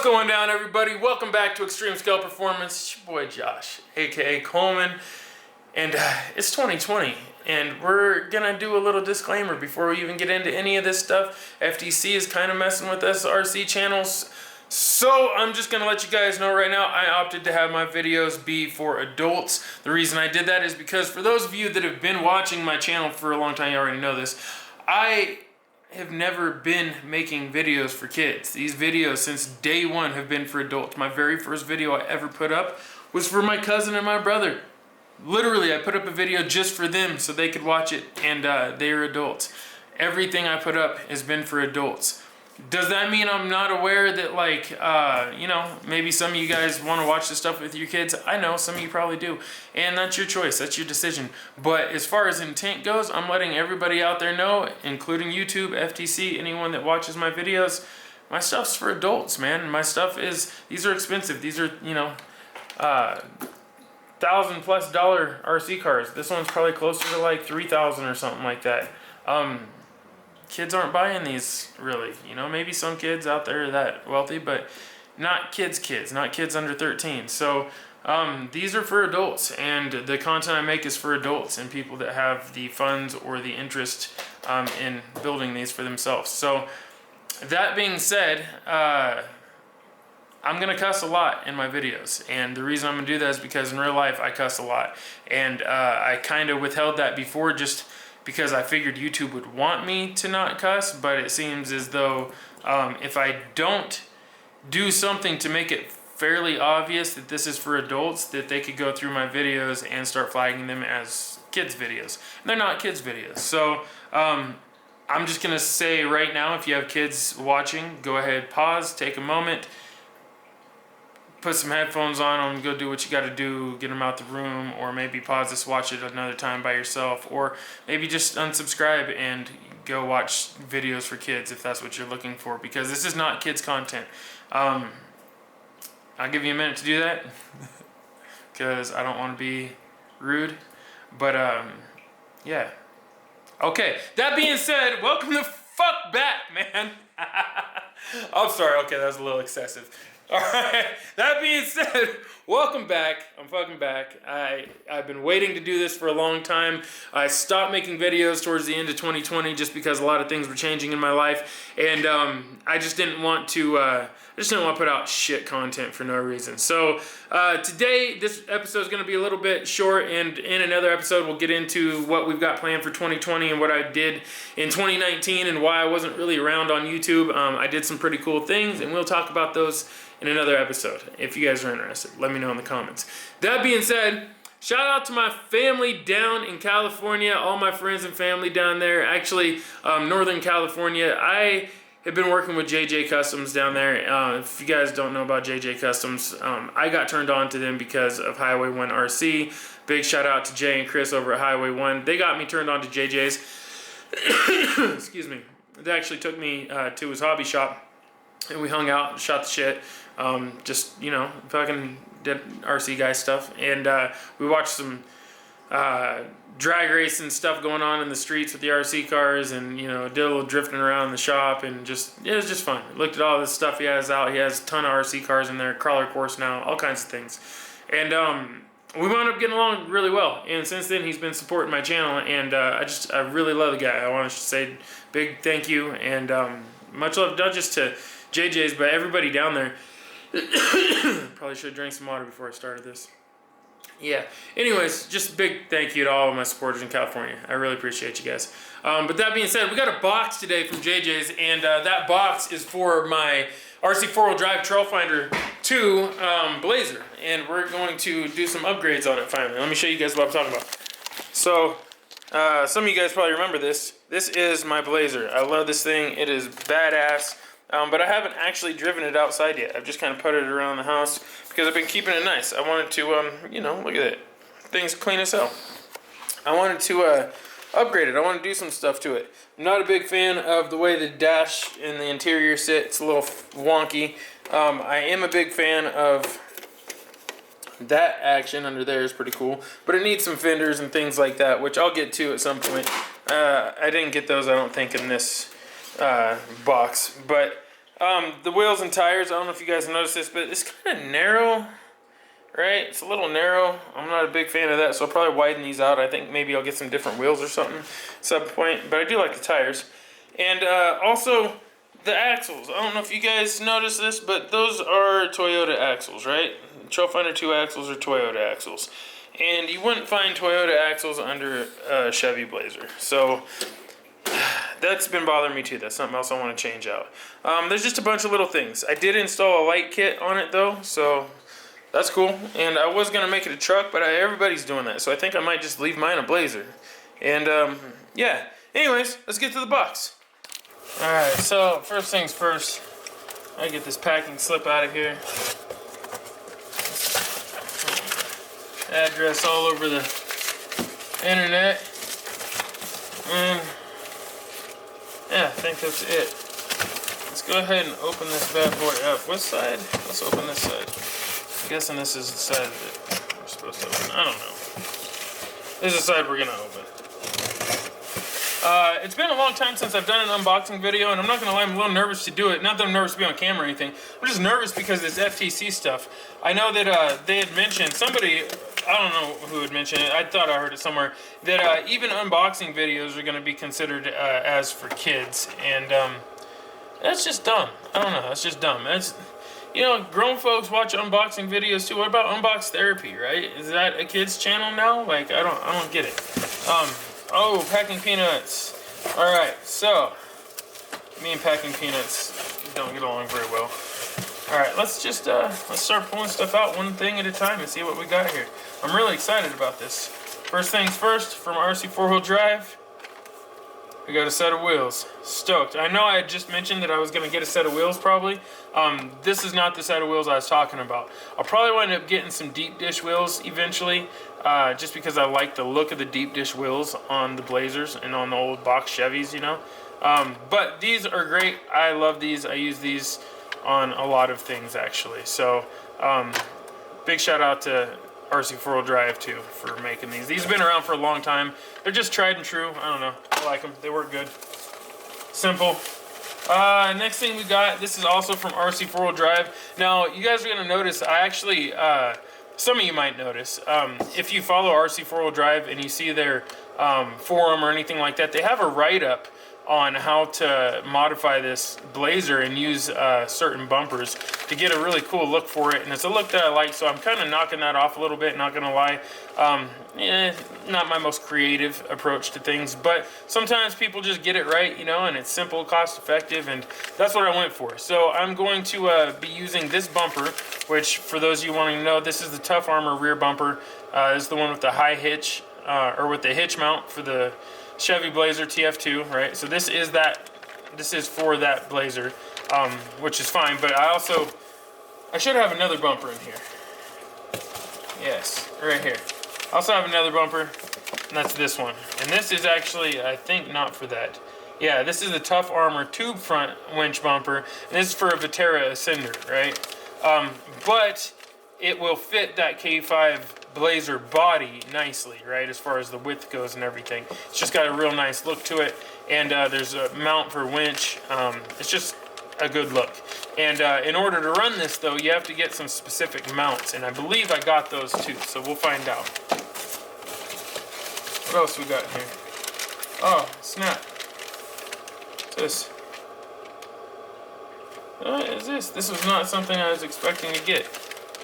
going down, everybody? Welcome back to Extreme Scale Performance. It's your boy Josh, aka Coleman, and it's 2020, and we're gonna do a little disclaimer before we even get into any of this stuff. FTC is kind of messing with us RC channels, so I'm just gonna let you guys know right now. I opted to have my videos be for adults. The reason I did that is because for those of you that have been watching my channel for a long time, you already know this. I have never been making videos for kids. These videos since day one have been for adults. My very first video I ever put up was for my cousin and my brother. Literally, I put up a video just for them so they could watch it, and they are adults. Everything I put up has been for adults. Does that mean I'm not aware that, like, you know, maybe some of you guys want to watch this stuff with your kids? I know, some of you probably do. And that's your choice, that's your decision. But as far as intent goes, I'm letting everybody out there know, including YouTube, FTC, anyone that watches my videos, my stuff's for adults, man. My stuff is, these are expensive. These are, you know, $1,000+ RC cars. This one's probably closer to like 3,000 or something like that. Kids aren't buying these, really. You know, maybe some kids out there are that wealthy, but not kids, not kids under 13. So these are for adults, and the content I make is for adults and people that have the funds or the interest in building these for themselves. So that being said, I'm gonna cuss a lot in my videos, and the reason I'm gonna do that is because in real life I cuss a lot, and I kind of withheld that before just because I figured YouTube would want me to not cuss, but it seems as though if I don't do something to make it fairly obvious that this is for adults, that they could go through my videos and start flagging them as kids videos. And they're not kids videos. So I'm just gonna say right now, if you have kids watching, go ahead, pause, take a moment, put some headphones on them, go do what you got to do, get them out the room, or maybe pause this, watch it another time by yourself, or maybe just unsubscribe and go watch videos for kids if that's what you're looking for, because this is not kids content. I'll give you a minute to do that because I don't want to be rude, but yeah. Okay, that being said, welcome the fuck back, man. I'm sorry, okay, that was a little excessive. Alright, that being said, welcome back. I'm fucking back. I've been waiting to do this for a long time. I stopped making videos towards the end of 2020 just because a lot of things were changing in my life, and I just didn't want to put out shit content for no reason. So today, this episode is going to be a little bit short, and in another episode we'll get into what we've got planned for 2020 and what I did in 2019 and why I wasn't really around on YouTube. I did some pretty cool things, and we'll talk about those in another episode. If you guys are interested, let me know in the comments. That being said, shout out to my family down in California, all my friends and family down there. Actually, Northern California. I have been working with JJ Customs down there. If you guys don't know about JJ Customs, I got turned on to them because of Highway 1 RC. Big shout out to Jay and Chris over at Highway 1. They got me turned on to JJ's. Excuse me. They actually took me to his hobby shop, and we hung out, shot the shit. Just, you know, fucking did RC guy stuff, and we watched some drag racing stuff going on in the streets with the RC cars, and, you know, did a little drifting around the shop, and just, it was just fun. Looked at all this stuff he has out. He has a ton of RC cars in there, crawler course now, all kinds of things, and we wound up getting along really well. And since then, he's been supporting my channel, and I really love the guy. I want to say big thank you, and much love, not just to JJ's, but everybody down there. Probably should have drank some water before I started this. Yeah. Anyways, just big thank you to all of my supporters in California. I really appreciate you guys. But that being said, we got a box today from JJ's, and that box is for my RC 4-wheel drive Trail Finder 2 Blazer, and we're going to do some upgrades on it finally. Let me show you guys what I'm talking about. So, some of you guys probably remember this. This is my Blazer. I love this thing. It is badass. But I haven't actually driven it outside yet. I've just kind of put it around the house because I've been keeping it nice. I wanted to, you know, look at it. Thing's clean as hell. I wanted to upgrade it. I want to do some stuff to it. I'm not a big fan of the way the dash and the interior sit. It's a little wonky. I am a big fan of that action under there is pretty cool. But it needs some fenders and things like that, which I'll get to at some point. I didn't get those, I don't think, in this box, but The wheels and tires, I don't know if you guys noticed this, but it's kind of narrow, right? It's a little narrow. I'm not a big fan of that, so I'll probably widen these out. I think maybe I'll get some different wheels or something at some point, but I do like the tires. And also, the axles. I don't know if you guys noticed this, but those are Toyota axles, right? Trailfinder 2 axles are Toyota axles. And you wouldn't find Toyota axles under a Chevy Blazer. So that's been bothering me too. That's something else I want to change out. There's just a bunch of little things. I did install a light kit on it though, so that's cool. And I was going to make it a truck, but everybody's doing that. So I think I might just leave mine a Blazer. And yeah, anyways, let's get to the box. Alright, so first things first, I get this packing slip out of here. Address all over the internet. And yeah, I think that's it. Let's go ahead and open this bad boy up. What side? Let's open this side. I'm guessing this is the side that we're supposed to open. I don't know. This is the side we're gonna open. It's been a long time since I've done an unboxing video, and I'm not gonna lie, I'm a little nervous to do it. Not that I'm nervous to be on camera or anything. I'm just nervous because it's FTC stuff. I know that they had mentioned, somebody, I don't know who had mentioned it, I thought I heard it somewhere, that even unboxing videos are gonna be considered as for kids, and that's just dumb. I don't know, that's just dumb. That's, you know, grown folks watch unboxing videos too. What about Unbox Therapy, right? Is that a kid's channel now? Like, I don't get it. Oh, packing peanuts. All right, so me and packing peanuts don't get along very well. All right, let's just let's start pulling stuff out one thing at a time and see what we got here. I'm really excited about this. First things first, from RC 4-wheel drive, we got a set of wheels. Stoked. I know I had just mentioned that I was gonna get a set of wheels probably. This is not the set of wheels I was talking about. I'll probably wind up getting some deep dish wheels eventually, just because I like the look of the deep dish wheels on the Blazers and on the old box Chevys, you know. But these are great. I love these. I use these on a lot of things actually. So big shout out to RC 4-wheel drive too for making these. These have been around for a long time. They're just tried and true. I don't know. I like them. They work good. Simple. Next thing we got, this is also from RC 4-wheel drive. Now, you guys are going to notice, I actually, some of you might notice, if you follow RC 4-wheel drive and you see their forum or anything like that, they have a write-up on how to modify this Blazer and use certain bumpers to get a really cool look for it. And it's a look that I like, so I'm kind of knocking that off a little bit, not gonna lie. Not my most creative approach to things, but sometimes people just get it right, you know, and it's simple, cost effective, and that's what I went for. So I'm going to be using this bumper, which for those of you wanting to know, this is the Tough Armor rear bumper. This is the one with the high hitch, or with the hitch mount for the Chevy Blazer TF2, right? So this is for that Blazer, which is fine, but I should have another bumper in here. Yes, right here. I also have another bumper, and that's this one. And this is actually, I think, not for that. Yeah, this is the Tough Armor tube front winch bumper, and this is for a Viterra Ascender, right? But it will fit that K5 Blazer body nicely, right, as far as the width goes and everything. It's just got a real nice look to it, and there's a mount for winch. It's just a good look. And in order to run this, though, you have to get some specific mounts, and I believe I got those too, so we'll find out. What else we got here? Oh, snap. What's this? What is this? This was not something I was expecting to get.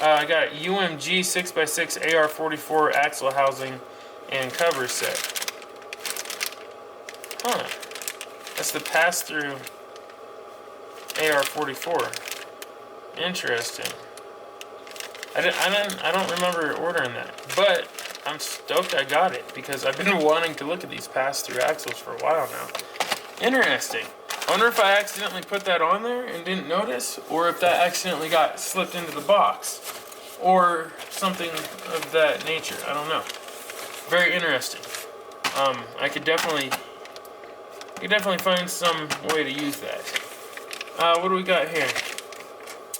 I got UMG 6x6 AR44 axle housing and cover set. Huh. That's the pass-through AR44. Interesting. I don't remember ordering that, but I'm stoked I got it because I've been wanting to look at these pass-through axles for a while now. Interesting. I wonder if I accidentally put that on there and didn't notice, or if that accidentally got slipped into the box, or something of that nature. I don't know. Very interesting. I could definitely find some way to use that. What do we got here?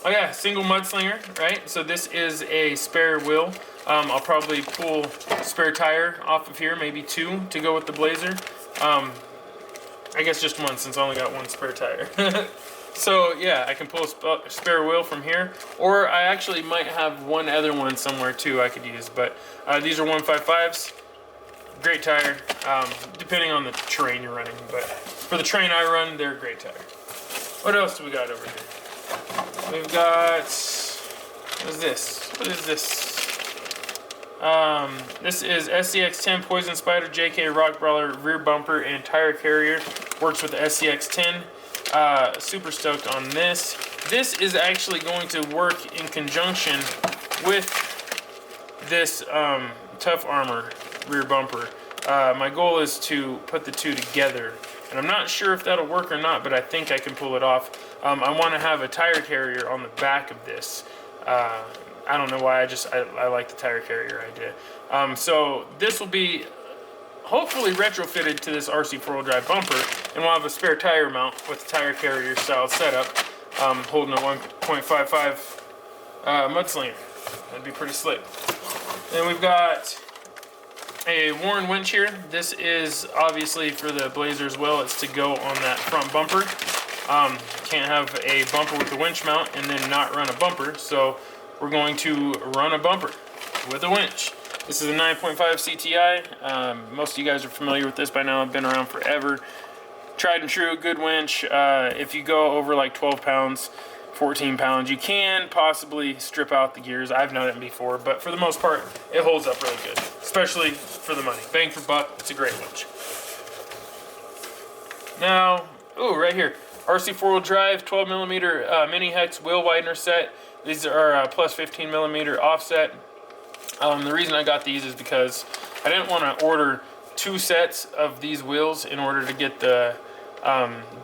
Oh yeah, single mudslinger, right? So this is a spare wheel. I'll probably pull a spare tire off of here, maybe two, to go with the Blazer. I guess just one, since I only got one spare tire. So yeah, I can pull a spare wheel from here, or I actually might have one other one somewhere too I could use. But these are 155s. Great tire, depending on the terrain you're running. But for the terrain I run, they're a great tire. What else do we got over here? We've got, what is this? What is this? This is SCX10 Poison Spider JK Rock Brawler rear bumper and tire carrier. Works with the SCX10. Super stoked on this. This is actually going to work in conjunction with this Tough Armor rear bumper. My goal is to put the two together, and I'm not sure if that'll work or not, but I think I can pull it off. I want to have a tire carrier on the back of this. I don't know why, I like the tire carrier idea. So this will be hopefully retrofitted to this RC 4-wheel drive bumper, and we'll have a spare tire mount with the tire carrier style setup, holding a 1.55 mudslinger. That'd be pretty slick. Then we've got a Warren winch here. This is obviously for the Blazer as well. It's to go on that front bumper. Can't have a bumper with a winch mount and then not run a bumper, so we're going to run a bumper with a winch. This is a 9.5 CTI. Most of you guys are familiar with this by now. I've been around forever. Tried and true, good winch. If you go over like 12 pounds, 14 pounds, you can possibly strip out the gears. I've done it before, but for the most part, it holds up really good, especially for the money. Bang for buck, it's a great winch. Now, ooh, right here, RC 4-wheel drive, 12 millimeter mini hex wheel widener set. These are plus 15 millimeter offset. The reason I got these is because I didn't want to order 2 sets of these wheels in order to get the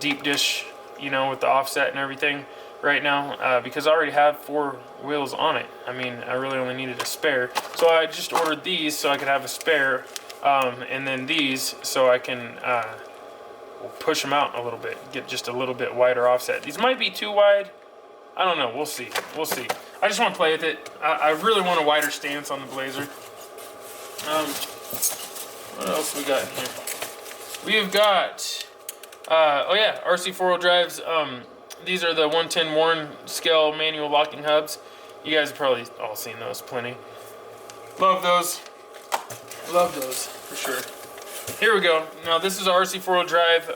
deep dish, you know, with the offset and everything right now, because I already have 4 wheels on it. I mean, I really only needed a spare, so I just ordered these so I could have a spare, and then these so I can push them out a little bit, get just a little bit wider offset. These might be too wide. I don't know. We'll see. We'll see. I just want to play with it. I really want a wider stance on the Blazer. What else we got in here? We've got, oh yeah, RC 4-wheel drives. These are the 110 Warren scale manual locking hubs. You guys have probably all seen those plenty. Love those. Love those for sure. Here we go. Now this is a RC 4-wheel drive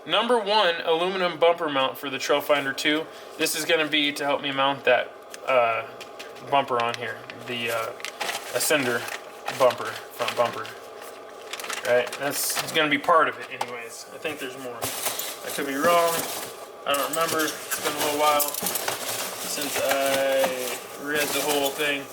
number 1 aluminum bumper mount for the Trailfinder 2. This is going to be to help me mount that bumper on here, the Ascender bumper, front bumper. Right, that's going to be part of it anyways. I think there's more. I could be wrong. I don't remember. It's been a little while since I read the whole thing.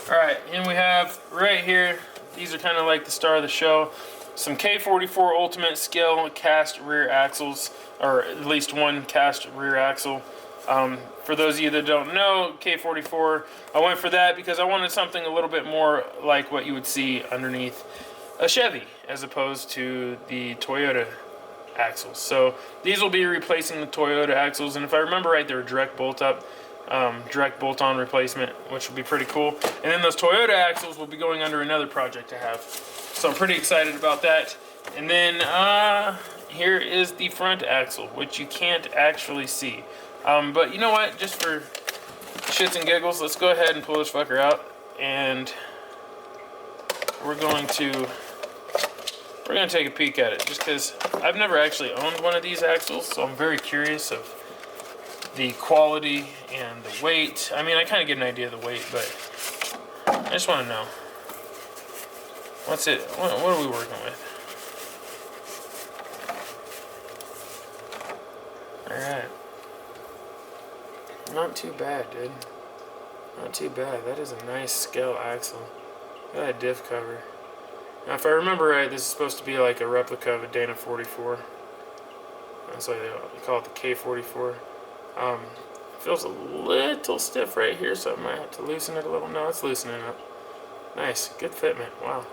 Alright, and we have right here, these are kind of like the star of the show, some K44 Ultimate Scale cast rear axles, or at least one cast rear axle. For those of you that don't know, K44, I went for that because I wanted something a little bit more like what you would see underneath a Chevy, as opposed to the Toyota axles. So these will be replacing the Toyota axles, and if I remember right, they're direct bolt-up, direct bolt-on replacement, which will be pretty cool. And then those Toyota axles will be going under another project I have. So I'm pretty excited about that. And then here is the front axle, which you can't actually see. But you know what? Just for shits and giggles, let's go ahead and pull this fucker out, and we're going to take a peek at it, just because I've never actually owned one of these axles, so I'm very curious of the quality and the weight. I mean, I kind of get an idea of the weight, but I just want to know. What's it? What are we working with? Alright. Not too bad, dude. Not too bad. That is a nice scale axle. Got a diff cover. Now, if I remember right, this is supposed to be like a replica of a Dana 44. That's why they call it the K44. Feels a little stiff right here, so I might have to loosen it a little. No, it's loosening up. Nice. Good fitment. Wow.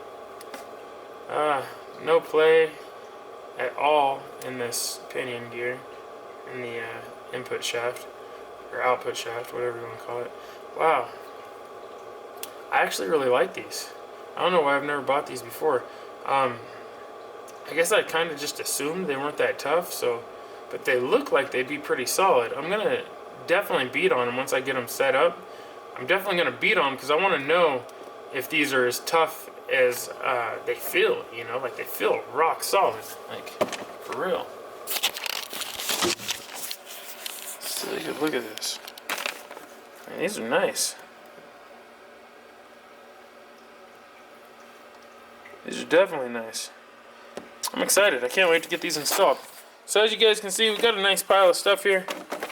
No play at all in this pinion gear, in the input shaft, or output shaft, whatever you want to call it. Wow. I actually really like these. I don't know why I've never bought these before. I guess I kind of just assumed they weren't that tough, so but they look like they'd be pretty solid. I'm gonna definitely beat on them once I get them set up. I'm definitely gonna beat on them because I want to know if these are as tough as they feel, you know, like they feel rock solid, like for real. So you could look at this. Man, these are nice. These are definitely nice. I'm excited. I can't wait to get these installed. So as you guys can see, we've got a nice pile of stuff here.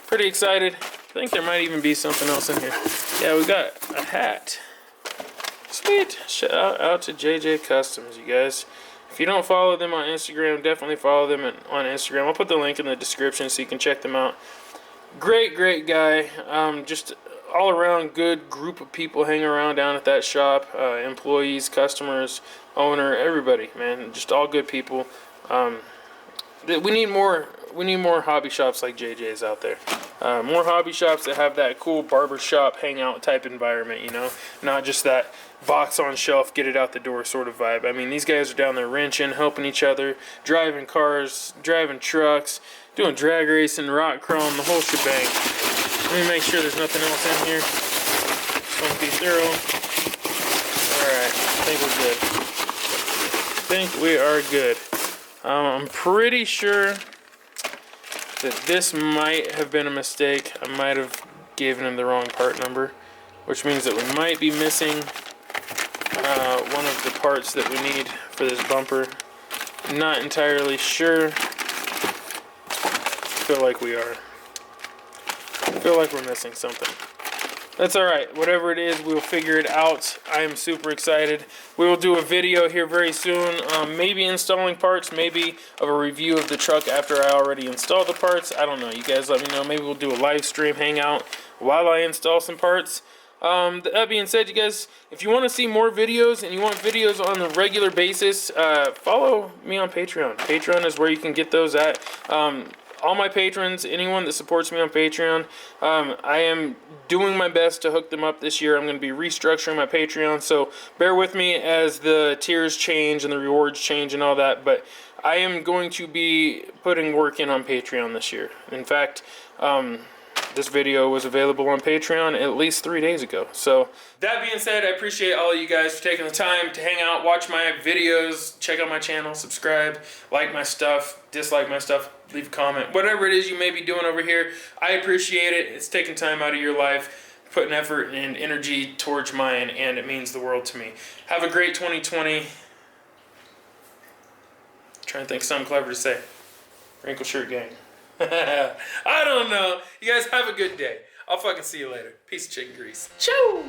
Pretty excited. I think there might even be something else in here. Yeah, we got a hat. Sweet. Shout out to JJ Customs, you guys. If you don't follow them on Instagram, definitely follow them on Instagram. I'll put the link in the description so you can check them out. Great guy. Just all around good group of people hanging around down at that shop. Employees, customers, owner, everybody, man. Just all good people. We need more hobby shops like JJ's out there. More hobby shops that have that cool barbershop hangout type environment, you know, not just that box on shelf, get it out the door sort of vibe. I mean, these guys are down there wrenching, helping each other, driving cars, driving trucks, doing drag racing, rock crawling, the whole shebang. Let me make sure there's nothing else in here. Just want to be thorough. Alright, I think we're good. I think we are good. I'm pretty sure that this might have been a mistake. I might have given him the wrong part number, which means that we might be missing one of the parts that we need for this bumper. Not entirely sure. Feel like we are. Feel like we're missing something. That's alright. Whatever it is, we'll figure it out. I am super excited. We will do a video here very soon. Maybe installing parts, maybe of a review of the truck after I already installed the parts. I don't know. You guys let me know. Maybe we'll do a live stream hangout while I install some parts. That being said, you guys, if you want to see more videos and you want videos on a regular basis, follow me on Patreon. Patreon is where you can get those at. All my patrons, anyone that supports me on Patreon, I am doing my best to hook them up this year. I'm going to be restructuring my Patreon, so bear with me as the tiers change and the rewards change and all that, but I am going to be putting work in on Patreon this year. In fact, this video was available on Patreon at least 3 days ago. So that being said, I appreciate all of you guys for taking the time to hang out, watch my videos, check out my channel, subscribe, like my stuff, dislike my stuff, leave a comment. Whatever it is you may be doing over here, I appreciate it. It's taking time out of your life, putting effort and energy towards mine, and it means the world to me. Have a great 2020. Trying to think of something clever to say. Wrinkle shirt gang. I don't know. You guys have a good day. I'll fucking see you later. Piece of chicken grease. Ciao!